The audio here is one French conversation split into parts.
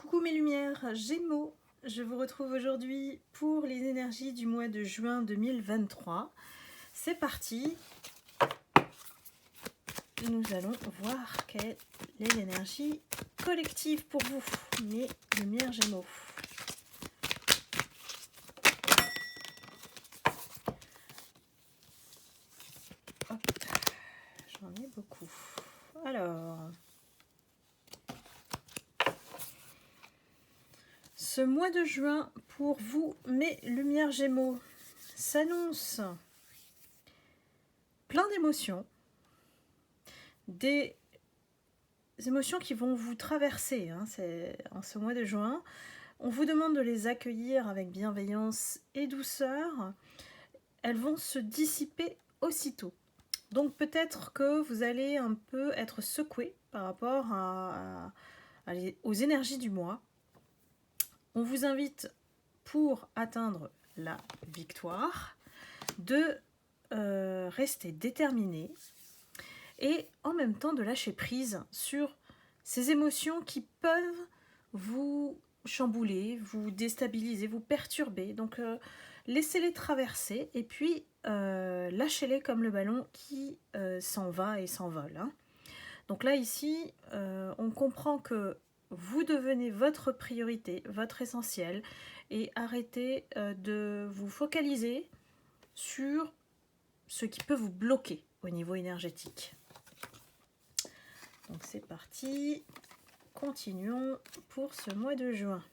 Coucou mes lumières Gémeaux, je vous retrouve aujourd'hui pour les énergies du mois de juin 2023. C'est parti, nous allons voir quelles sont les énergies collectives pour vous, mes lumières Gémeaux. Hop, j'en ai beaucoup. Alors... ce mois de juin, pour vous, mes lumières Gémeaux, s'annonce plein d'émotions. Des émotions qui vont vous traverser en ce mois de juin. On vous demande de les accueillir avec bienveillance et douceur. Elles vont se dissiper aussitôt. Donc peut-être que vous allez un peu être secoué par rapport aux énergies du mois. On vous invite, pour atteindre la victoire, de rester déterminé et en même temps de lâcher prise sur ces émotions qui peuvent vous chambouler, vous déstabiliser, vous perturber. Donc laissez-les traverser et puis lâchez-les comme le ballon qui s'en va et s'envole. Donc là ici, on comprend que vous devenez votre priorité, votre essentiel, et arrêtez de vous focaliser sur ce qui peut vous bloquer au niveau énergétique. Donc c'est parti, continuons pour ce mois de juin.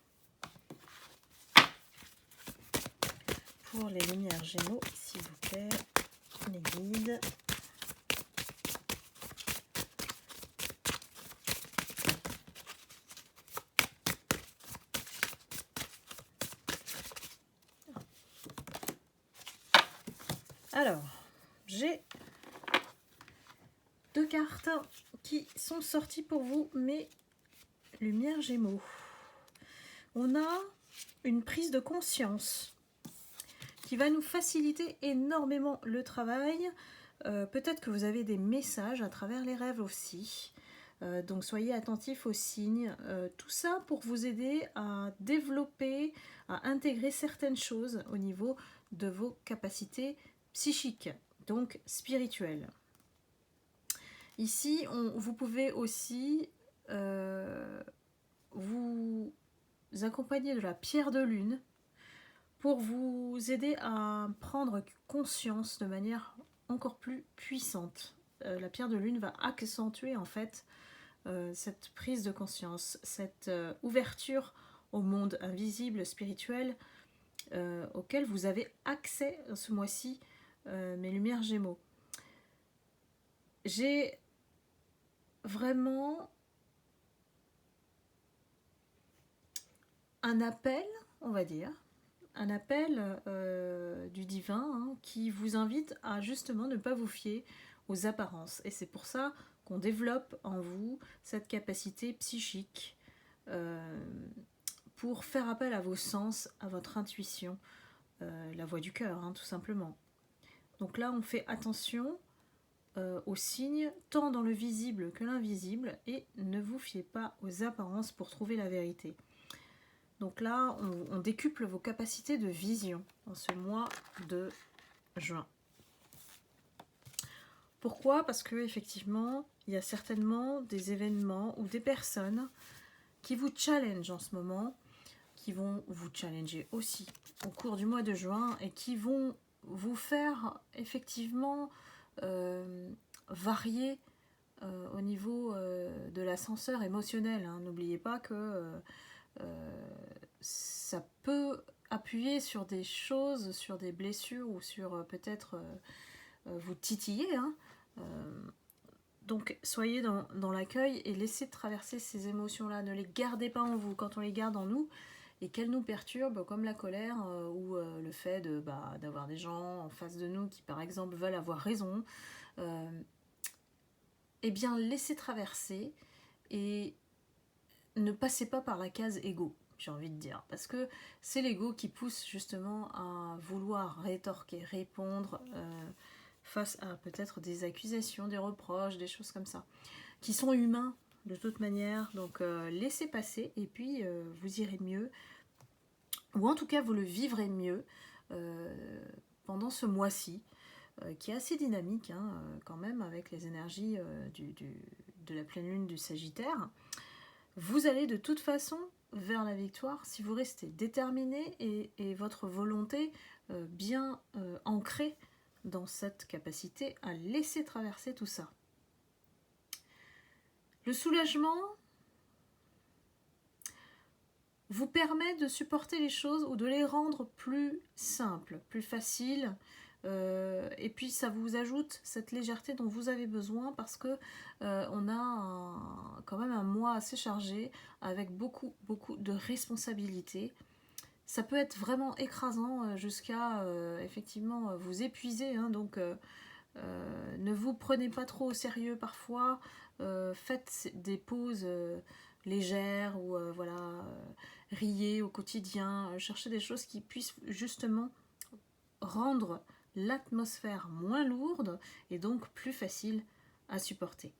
Pour les lumières Gémeaux, s'il vous plaît, les guides. Alors, j'ai deux cartes qui sont sorties pour vous, mes lumières Gémeaux. On a une prise de conscience qui va nous faciliter énormément le travail. Peut-être que vous avez des messages à travers les rêves aussi. Donc soyez attentifs aux signes. Tout ça pour vous aider à développer, à intégrer certaines choses au niveau de vos capacités psychiques, donc spirituelles. Ici, vous pouvez aussi vous accompagner de la pierre de lune pour vous aider à prendre conscience de manière encore plus puissante. La pierre de lune va accentuer en fait cette prise de conscience, cette ouverture au monde invisible, spirituel, auquel vous avez accès ce mois-ci, mes lumières Gémeaux. J'ai vraiment un appel, on va dire, un appel du divin qui vous invite à justement ne pas vous fier aux apparences. Et c'est pour ça qu'on développe en vous cette capacité psychique pour faire appel à vos sens, à votre intuition, la voix du cœur, tout simplement. Donc là, on fait attention aux signes, tant dans le visible que l'invisible, et ne vous fiez pas aux apparences pour trouver la vérité. Donc là, on décuple vos capacités de vision en ce mois de juin. Pourquoi ? Parce que effectivement, il y a certainement des événements ou des personnes qui vous challengent en ce moment, qui vont vous challenger aussi au cours du mois de juin et qui vont vous faire effectivement varier au niveau de l'ascenseur émotionnel. N'oubliez pas que ça peut appuyer sur des choses, sur des blessures ou sur peut-être vous titiller. Donc soyez dans l'accueil et laissez traverser ces émotions-là. Ne les gardez pas en vous. Quand on les garde en nous et qu'elles nous perturbent, comme la colère ou le fait d'avoir des gens en face de nous qui par exemple veulent avoir raison, eh bien laissez traverser et ne passez pas par la case égo, j'ai envie de dire, parce que c'est l'ego qui pousse justement à vouloir rétorquer, répondre face à peut-être des accusations, des reproches, des choses comme ça, qui sont humains, de toute manière, donc laissez passer et puis vous irez mieux, ou en tout cas vous le vivrez mieux pendant ce mois-ci, qui est assez dynamique hein, quand même avec les énergies de la pleine lune du Sagittaire. Vous allez de toute façon vers la victoire si vous restez déterminé et votre volonté bien ancrée dans cette capacité à laisser traverser tout ça. Le soulagement vous permet de supporter les choses ou de les rendre plus simples, plus faciles. Et puis ça vous ajoute cette légèreté dont vous avez besoin parce que on a quand même un mois assez chargé avec beaucoup de responsabilités. Ça peut être vraiment écrasant jusqu'à effectivement vous épuiser, hein, donc ne vous prenez pas trop au sérieux parfois, faites des pauses légères ou voilà, riez au quotidien, cherchez des choses qui puissent justement rendre l'atmosphère moins lourde et donc plus facile à supporter.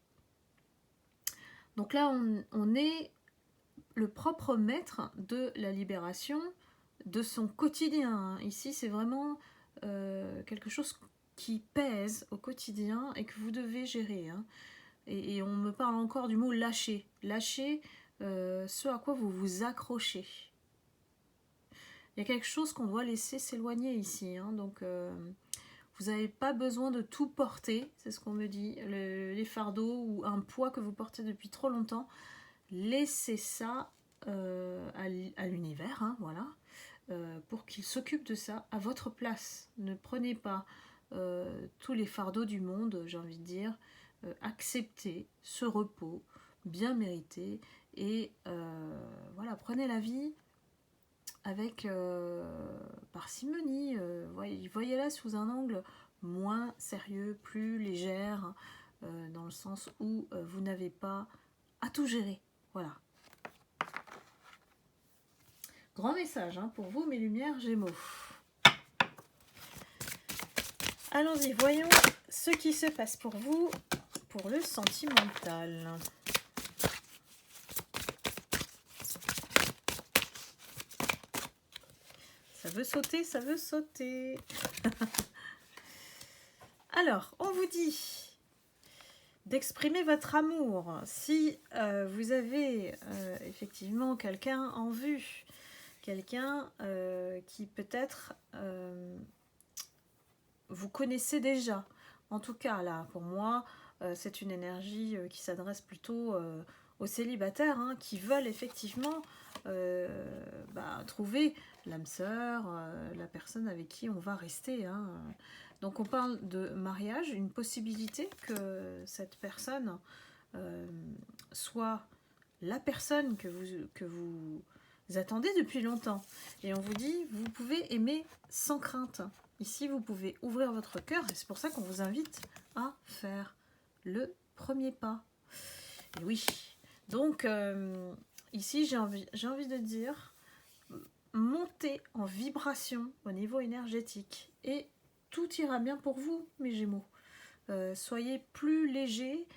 Donc là, on est le propre maître de la libération de son quotidien. Ici, c'est vraiment quelque chose qui pèse au quotidien et que vous devez gérer. Hein. Et on me parle encore du mot lâcher. Lâcher ce à quoi vous vous accrochez. Il y a quelque chose qu'on doit laisser s'éloigner ici. Hein. Donc, vous n'avez pas besoin de tout porter, c'est ce qu'on me dit. Les fardeaux ou un poids que vous portez depuis trop longtemps, laissez ça à l'univers, hein, voilà, pour qu'il s'occupe de ça à votre place. Ne prenez pas tous les fardeaux du monde, j'ai envie de dire. Acceptez ce repos bien mérité et voilà, prenez la vie avec parcimonie, voyez-la sous un angle moins sérieux, plus légère, dans le sens où vous n'avez pas à tout gérer. Voilà. Grand message hein, pour vous, mes lumières Gémeaux. Allons-y, voyons ce qui se passe pour vous, pour le sentimental. Ça veut sauter, ça veut sauter. Alors, on vous dit d'exprimer votre amour. Si vous avez effectivement quelqu'un en vue, quelqu'un qui peut-être vous connaissez déjà. En tout cas, là, pour moi, c'est une énergie qui s'adresse plutôt aux célibataires hein, qui veulent effectivement trouver l'âme sœur, la personne avec qui on va rester. Hein. Donc on parle de mariage, une possibilité que cette personne soit la personne que vous attendez depuis longtemps. Et on vous dit, vous pouvez aimer sans crainte. Ici, vous pouvez ouvrir votre cœur et c'est pour ça qu'on vous invite à faire le premier pas. Et oui, donc ici, j'ai envie de dire, montez en vibration au niveau énergétique et tout ira bien pour vous, mes Gémeaux. Soyez plus légers.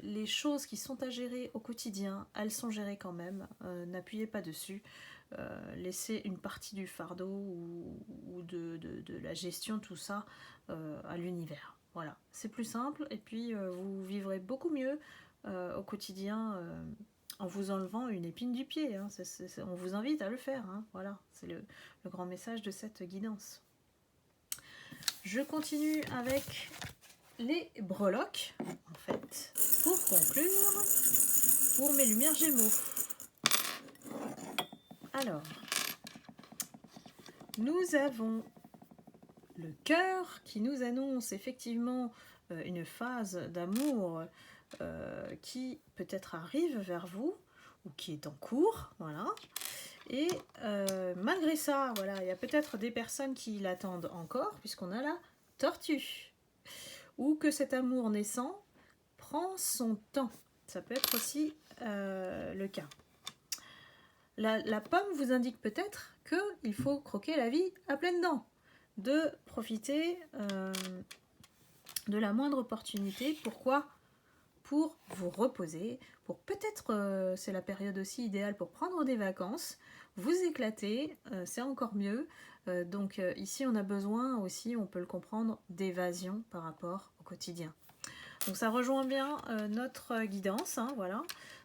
Les choses qui sont à gérer au quotidien, elles sont gérées quand même. N'appuyez pas dessus. Laissez une partie du fardeau ou de la gestion, tout ça, à l'univers. Voilà, c'est plus simple et puis vous vivrez beaucoup mieux au quotidien en vous enlevant une épine du pied. Hein. On vous invite à le faire. Hein. Voilà, c'est le grand message de cette guidance. Je continue avec les breloques, en fait, pour conclure, pour mes lumières Gémeaux. Alors, nous avons le cœur qui nous annonce effectivement une phase d'amour qui peut-être arrive vers vous ou qui est en cours, voilà. Et malgré ça, voilà, il y a peut-être des personnes qui l'attendent encore, puisqu'on a la tortue. Ou que cet amour naissant prend son temps. Ça peut être aussi le cas. La pomme vous indique peut-être qu'il faut croquer la vie à pleines dents, de profiter de la moindre opportunité. Pourquoi pour vous reposer, pour peut-être, c'est la période aussi idéale pour prendre des vacances, vous éclater, c'est encore mieux. Donc ici on a besoin aussi, on peut le comprendre, d'évasion par rapport au quotidien. Donc ça rejoint bien notre guidance, hein, voilà.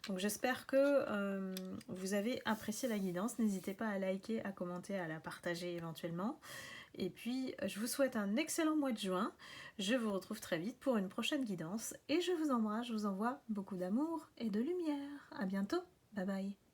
Donc j'espère que vous avez apprécié la guidance. N'hésitez pas à liker, à commenter, à la partager éventuellement. Et puis je vous souhaite un excellent mois de juin. Je vous retrouve très vite pour une prochaine guidance. Et je vous embrasse, je vous envoie beaucoup d'amour et de lumière. À bientôt, bye bye.